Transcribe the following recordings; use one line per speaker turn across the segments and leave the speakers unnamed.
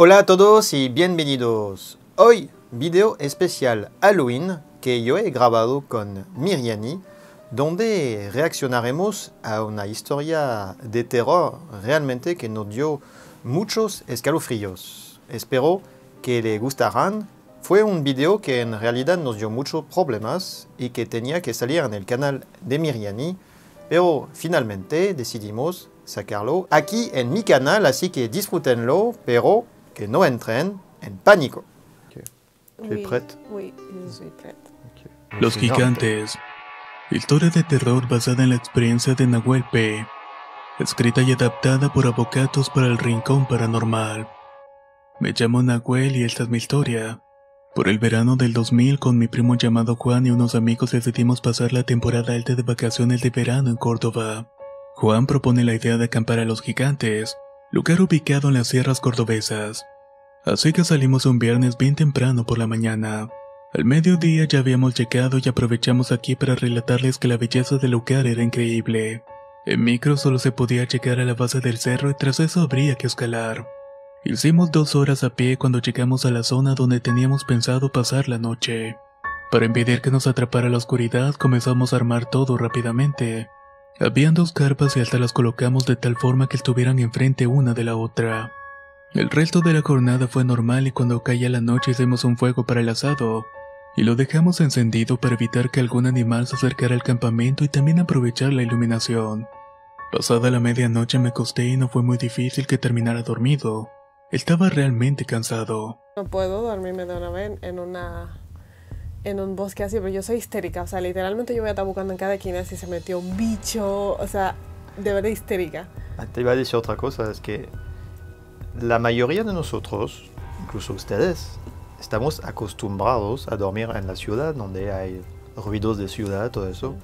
Hola a todos y bienvenidos. Hoy, video especial Halloween que yo he grabado con Miriani, donde reaccionaremos a una historia de terror realmente que nos dio muchos escalofríos. Espero que le gustarán. Fue un video que en realidad nos dio muchos problemas y que tenía que salir en el canal de Miriani, pero finalmente decidimos sacarlo aquí en mi canal, así que disfrútenlo, pero que no entren en pánico. ¿Tu es prête?
Oui, je suis prête.
Okay.
Los Gigantes. Historia de terror basada en la experiencia de Nahuel P. Escrita y adaptada por Avocados para el Rincón Paranormal. Me llamo Nahuel y esta es mi historia. Por el verano del 2000, con mi primo llamado Juan y unos amigos decidimos pasar la temporada alta de vacaciones de verano en Córdoba. Juan propone la idea de acampar a Los Gigantes, lugar ubicado en las sierras cordobesas. Así que salimos un viernes bien temprano por la mañana. Al mediodía ya habíamos llegado y aprovechamos aquí para relatarles que la belleza del lugar era increíble. En micro solo se podía llegar a la base del cerro y tras eso habría que escalar. Hicimos 2 horas a pie cuando llegamos a la zona donde teníamos pensado pasar la noche. Para impedir que nos atrapara la oscuridad, comenzamos a armar todo rápidamente. Habían 2 carpas y hasta las colocamos de tal forma que estuvieran enfrente una de la otra. El resto de la jornada fue normal y cuando caía la noche hicimos un fuego para el asado y lo dejamos encendido para evitar que algún animal se acercara al campamento y también aprovechar la iluminación. Pasada la medianoche me acosté y no fue muy difícil que terminara dormido. Estaba realmente cansado.
No puedo dormirme de una vez en un bosque así, pero yo soy histérica, o sea, literalmente yo voy a estar buscando en cada esquina si se metió un bicho, o sea, de verdad histérica.
Te iba a decir otra cosa, es que la mayoría de nosotros, incluso ustedes, estamos acostumbrados a dormir en la ciudad, donde hay ruidos de ciudad, todo eso.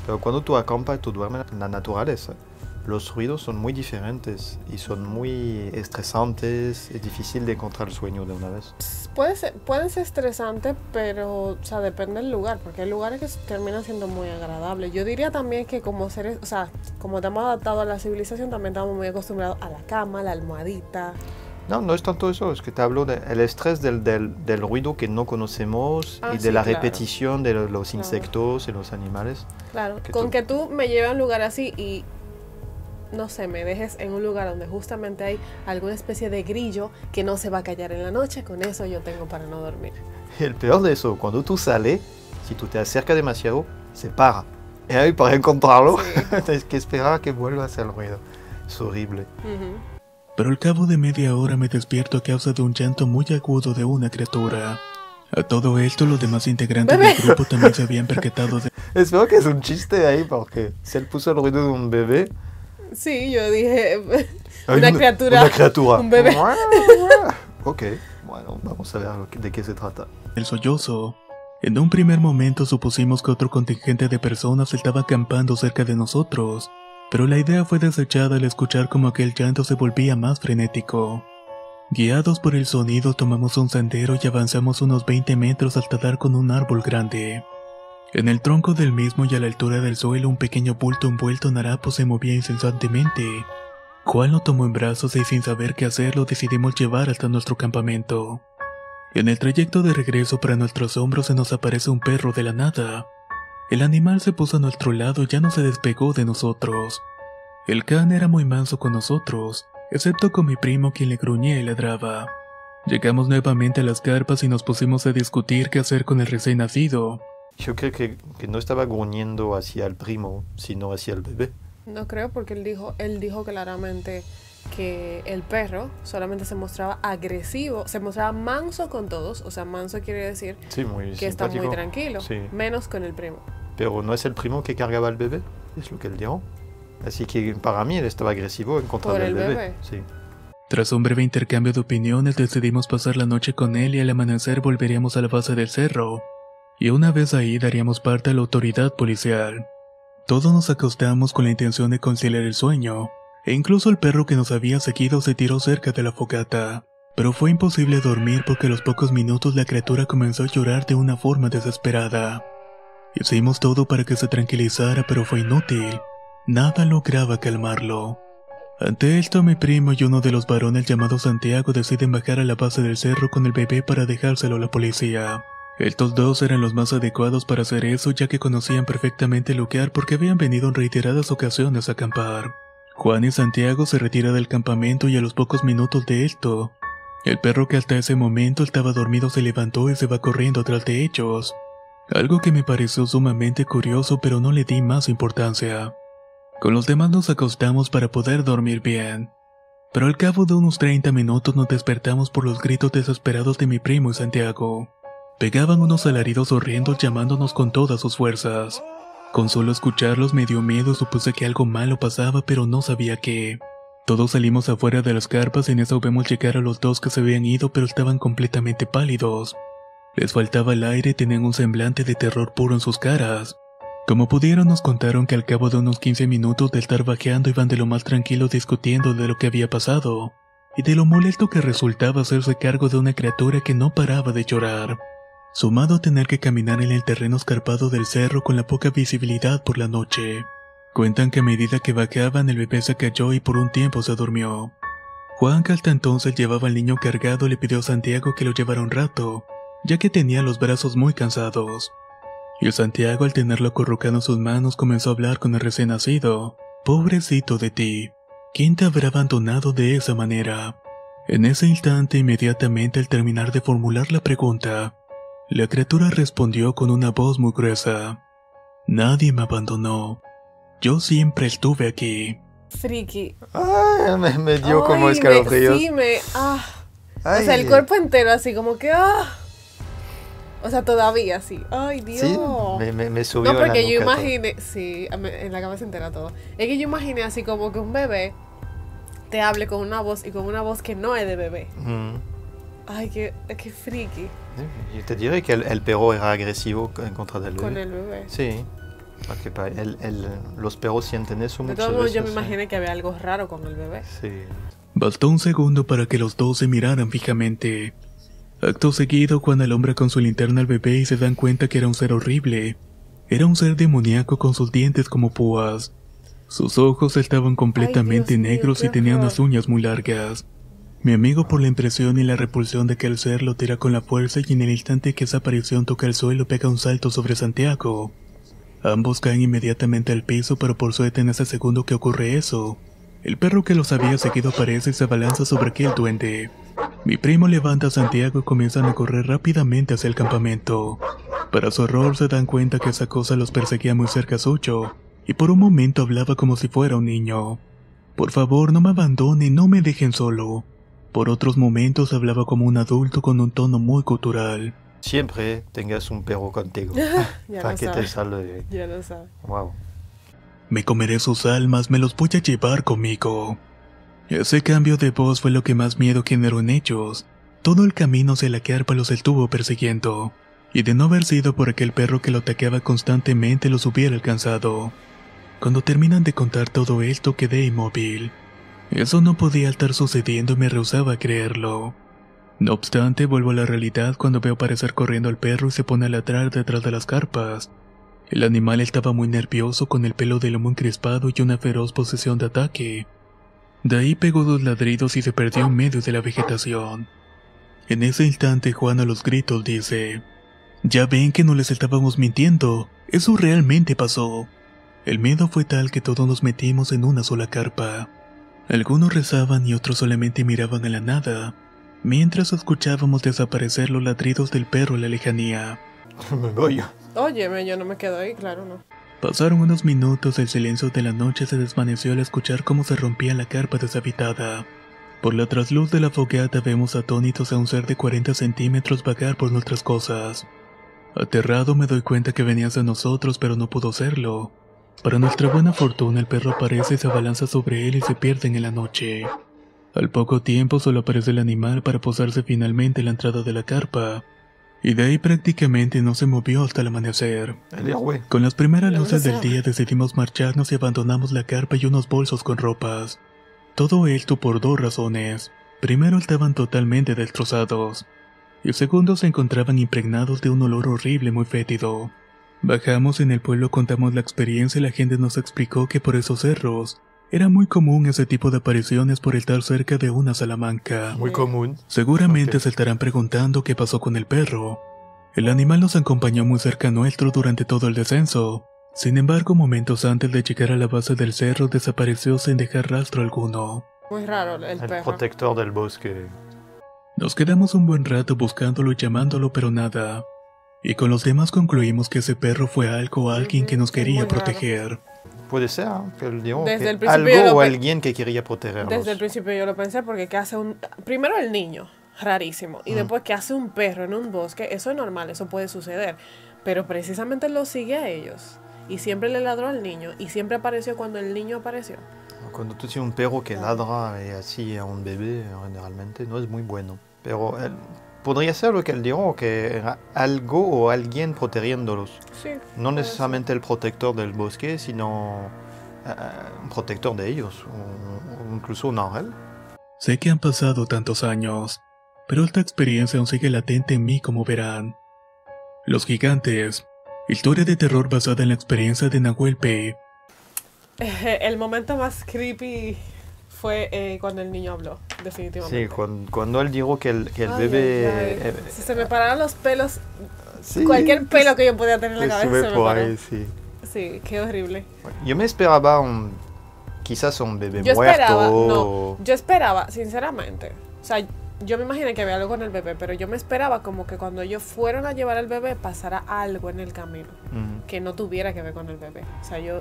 Pero cuando tú acampas, tú duermes en la naturaleza. Los ruidos son muy diferentes y son muy estresantes. Es difícil de encontrar el sueño de una vez.
Pueden ser estresantes, pero o sea, depende del lugar, porque hay lugares que terminan siendo muy agradables. Yo diría también que como seres, o sea, como estamos adaptados a la civilización, también estamos muy acostumbrados a la cama, la almohadita.
No, no es tanto eso, es que te hablo del estrés del ruido que no conocemos y de
sí,
la
claro.
repetición de los insectos y los animales.
Claro, que tú me lleves a un lugar así y, no sé, me dejes en un lugar donde justamente hay alguna especie de grillo que no se va a callar en la noche, con eso yo tengo para no dormir.
Y el peor de eso, cuando tú sales, si tú te acercas demasiado, se para. Y ahí para encontrarlo,
Sí.
tienes que esperar a que vuelva a hacer el ruido. Es horrible.
Pero al cabo de media hora me despierto a causa de un llanto muy agudo de una criatura. A todo esto, los demás integrantes del grupo también se habían percatado de...
Espero que es un chiste ahí, porque si él puso el ruido de un bebé...
Sí, yo dije,
Hay
una criatura, un bebé.
Ok, bueno, vamos a ver de qué se trata.
El sollozo. En un primer momento supusimos que otro contingente de personas estaba acampando cerca de nosotros, pero la idea fue desechada al escuchar como aquel llanto se volvía más frenético. Guiados por el sonido tomamos un sendero y avanzamos unos 20 metros hasta dar con un árbol grande. En el tronco del mismo y a la altura del suelo un pequeño bulto envuelto en harapos se movía incesantemente. Juan lo tomó en brazos y sin saber qué hacer lo decidimos llevar hasta nuestro campamento. En el trayecto de regreso para nuestro asombro se nos aparece un perro de la nada. El animal se puso a nuestro lado y ya no se despegó de nosotros. El can era muy manso con nosotros, excepto con mi primo quien le gruñía y ladraba. Llegamos nuevamente a las carpas y nos pusimos a discutir qué hacer con el recién nacido.
Yo creo que no estaba gruñendo hacia el primo, sino hacia el bebé.
No creo, porque él dijo claramente que el perro solamente se mostraba agresivo, se mostraba manso con todos, o sea, manso quiere decir
Sí, muy
que está muy
simpático.
tranquilo,
Sí.
menos con el primo.
Pero no es el primo que cargaba al bebé, es lo que él dijo. Así que para mí él estaba agresivo en contra
¿Por
del
el
bebé.
bebé?
Sí.
Tras un breve intercambio de opiniones decidimos pasar la noche con él y al amanecer volveríamos a la base del cerro. Y una vez ahí daríamos parte a la autoridad policial. Todos nos acostamos con la intención de conciliar el sueño, e incluso el perro que nos había seguido se tiró cerca de la fogata. Pero fue imposible dormir porque a los pocos minutos la criatura comenzó a llorar de una forma desesperada. Hicimos todo para que se tranquilizara, pero fue inútil. Nada lograba calmarlo. Ante esto, mi primo y uno de los varones llamados Santiago deciden bajar a la base del cerro con el bebé para dejárselo a la policía. Estos dos eran los más adecuados para hacer eso, ya que conocían perfectamente el lugar porque habían venido en reiteradas ocasiones a acampar. Juan y Santiago se retiran del campamento y a los pocos minutos de esto, el perro que hasta ese momento estaba dormido se levantó y se va corriendo tras de ellos. Algo que me pareció sumamente curioso, pero no le di más importancia. Con los demás nos acostamos para poder dormir bien. Pero al cabo de unos 30 minutos nos despertamos por los gritos desesperados de mi primo y Santiago. Pegaban unos alaridos horrendos llamándonos con todas sus fuerzas. Con solo escucharlos me dio miedo y supuse que algo malo pasaba, pero no sabía qué. Todos salimos afuera de las carpas y en eso vemos llegar a los dos que se habían ido, pero estaban completamente pálidos. Les faltaba el aire y tenían un semblante de terror puro en sus caras. Como pudieron nos contaron que al cabo de unos 15 minutos de estar bajeando iban de lo más tranquilos discutiendo de lo que había pasado, y de lo molesto que resultaba hacerse cargo de una criatura que no paraba de llorar. Sumado a tener que caminar en el terreno escarpado del cerro con la poca visibilidad por la noche. Cuentan que a medida que bajaban el bebé se cayó y por un tiempo se durmió. Juan, que hasta entonces llevaba al niño cargado, le pidió a Santiago que lo llevara un rato, ya que tenía los brazos muy cansados. Y Santiago, al tenerlo acurrucado en sus manos, comenzó a hablar con el recién nacido. «Pobrecito de ti, ¿quién te habrá abandonado de esa manera?» En ese instante, inmediatamente al terminar de formular la pregunta, la criatura respondió con una voz muy gruesa: «Nadie me abandonó. Yo siempre estuve aquí».
Friki.
Ay, me dio como escalofríos.
Sí, o sea, el cuerpo entero así como que... O sea, todavía sí. Ay, Dios.
Sí, me subió
no, porque
en la
yo
nuca
imaginé... todo. Sí, en la cabeza entera todo. Es que yo imaginé así como que un bebé te hable con una voz y con una voz que no es de bebé. Ay, qué friki.
Yo te diría que el perro era agresivo en contra del bebé.
Con el bebé.
Sí. Porque los perros sienten eso muchas veces.
De todos modos, yo me imaginé que había algo raro con el bebé.
Sí.
Bastó un segundo para que los dos se miraran fijamente. Acto seguido, Juan alumbra con su linterna al bebé y se dan cuenta que era un ser horrible. Era un ser demoníaco con sus dientes como púas. Sus ojos estaban completamente negros y tenía unas uñas muy largas. Mi amigo, por la impresión y la repulsión de aquel ser, lo tira con la fuerza y en el instante que esa aparición toca el suelo pega un salto sobre Santiago. Ambos caen inmediatamente al piso, pero por suerte en ese segundo que ocurre eso, el perro que los había seguido aparece y se abalanza sobre aquel duende. Mi primo levanta a Santiago y comienzan a correr rápidamente hacia el campamento. Para su horror se dan cuenta que esa cosa los perseguía muy cerca suyo, y por un momento hablaba como si fuera un niño. «Por favor, no me abandonen, no me dejen solo». Por otros momentos hablaba como un adulto con un tono muy gutural.
Siempre tengas un perro contigo. Para que te salve.
Ya lo sabes.
Wow.
«Me comeré sus almas, me los voy a llevar conmigo». Ese cambio de voz fue lo que más miedo generó en ellos. Todo el camino hacia la carpa los estuvo persiguiendo, y de no haber sido por aquel perro que lo ataqueaba constantemente los hubiera alcanzado. Cuando terminan de contar todo esto quedé inmóvil. Eso no podía estar sucediendo y me rehusaba a creerlo. No obstante, vuelvo a la realidad cuando veo aparecer corriendo al perro y se pone a ladrar detrás de las carpas. El animal estaba muy nervioso, con el pelo de lomo encrespado y una feroz posesión de ataque. De ahí pegó 2 ladridos y se perdió en medio de la vegetación. En ese instante Juan a los gritos dice: «Ya ven que no les estábamos mintiendo, eso realmente pasó». El miedo fue tal que todos nos metimos en una sola carpa. Algunos rezaban y otros solamente miraban a la nada, mientras escuchábamos desaparecer los ladridos del perro en la lejanía.
Me voy.
Óyeme, yo no me quedo ahí, claro, no.
Pasaron unos minutos, el silencio de la noche se desvaneció al escuchar cómo se rompía la carpa deshabitada. Por la trasluz de la fogata vemos atónitos a un ser de 40 centímetros vagar por nuestras cosas. Aterrado me doy cuenta que venía hacia nosotros, pero no pudo serlo. Para nuestra buena fortuna el perro aparece y se abalanza sobre él y se pierde en la noche. Al poco tiempo solo aparece el animal para posarse finalmente en la entrada de la carpa. Y de ahí prácticamente no se movió hasta el amanecer. Con las primeras luces del día decidimos marcharnos y abandonamos la carpa y unos bolsos con ropas. Todo esto por 2 razones. Primero, estaban totalmente destrozados. Y segundo, se encontraban impregnados de un olor horrible muy fétido. Bajamos en el pueblo, contamos la experiencia y la gente nos explicó que por esos cerros Era muy común ese tipo de apariciones por estar cerca de una salamanca.
Muy común.
Seguramente
Ok.
se estarán preguntando qué pasó con el perro. El animal nos acompañó muy cerca nuestro durante todo el descenso. Sin embargo, momentos antes de llegar a la base del cerro desapareció sin dejar rastro alguno.
Muy raro el
El
perro.
protector del bosque.
Nos quedamos un buen rato buscándolo y llamándolo, pero nada. Y con los demás concluimos que ese perro fue algo o alguien que nos
Sí,
quería
muy raro.
proteger.
Puede ser, ¿eh? Que él dijo
Desde
que
el principio yo
algo
lo
o
pe-
alguien que quería protegerlos.
Desde el principio yo lo pensé porque ¿qué hace un... Primero el niño, rarísimo. Y después ¿qué hace un perro en un bosque? Eso es normal, eso puede suceder. Pero precisamente lo sigue a ellos. Y siempre le ladró al niño. Y siempre apareció cuando el niño apareció.
Cuando tú tienes un perro que ladra así a un bebé, generalmente no es muy bueno. Pero podría ser lo que él dijo, que era algo o alguien protegiéndolos.
Sí.
No
puede
necesariamente el protector del bosque, sino un protector de ellos, o incluso un ángel.
Sé que han pasado tantos años, pero esta experiencia aún sigue latente en mí, como verán. Los gigantes. Historia de terror basada en la experiencia de Nahuel P.
El momento más creepy fue cuando el niño habló, definitivamente.
Sí, cuando él dijo que el
Ay,
bebé...
ay, ay. Si se me pararan los pelos,
sí,
cualquier pelo que yo podía tener en la
que
cabeza
sube
se me
por
paró.
ahí, sí.
Sí, qué horrible.
Yo me esperaba quizás un bebé
Yo
muerto.
esperaba, no,
o-
yo esperaba, sinceramente. O sea, yo me imaginé que había algo con el bebé, pero yo me esperaba como que cuando ellos fueron a llevar al bebé pasara algo en el camino
Mm.
que no tuviera que ver con el bebé. O sea, yo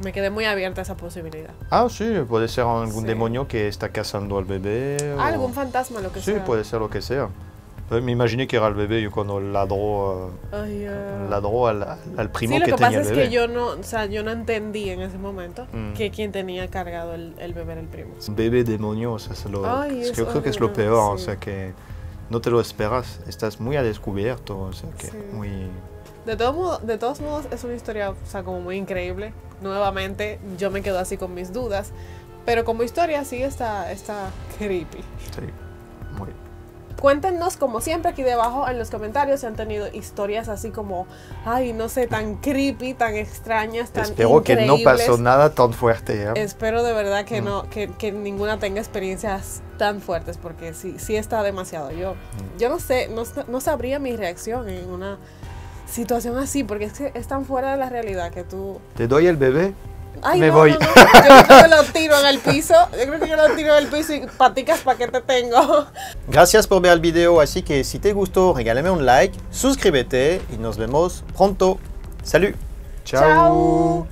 me quedé muy abierta a esa posibilidad.
Ah, sí, puede ser algún
Sí.
demonio que está cazando al bebé. o-
Algún fantasma, lo que
Sí,
sea.
puede ser lo que sea. Me imaginé que era el bebé yo cuando ladró,
Ay,
ladró al primo
sí, lo
que
que
tenía
pasa
el
es
bebé.
que yo no, o sea, yo no entendí en ese momento
Mm.
que quien tenía cargado el bebé era el primo.
Un bebé demonio, o sea,
Ay, es
yo creo que es lo
horrible,
peor, o
sí.
sea que no te lo esperas, estás muy a descubierto, o sea que
Sí.
muy...
De todos modos, es una historia, o sea, como muy increíble. Nuevamente, yo me quedo así con mis dudas. Pero como historia sí está creepy.
Sí, muy...
Cuéntenos, como siempre, aquí debajo en los comentarios si han tenido historias así como, ay, no sé, tan creepy, tan extrañas, tan
Espero que no
increíbles.
pasó nada tan fuerte, ¿eh?
Espero de verdad que no, que ninguna tenga experiencias tan fuertes, porque sí está demasiado. Yo no sé, no sabría mi reacción en una situación así, porque es que es tan fuera de la realidad que tú...
Te doy el bebé.
Ay,
Me
no,
voy.
no, no. Yo creo que lo tiro en el piso. Yo creo que yo lo tiro en el piso y paticas, ¿para qué te tengo?
Gracias por ver el video, así que si te gustó, regálame un like, suscríbete y nos vemos pronto. Salut.
Chao.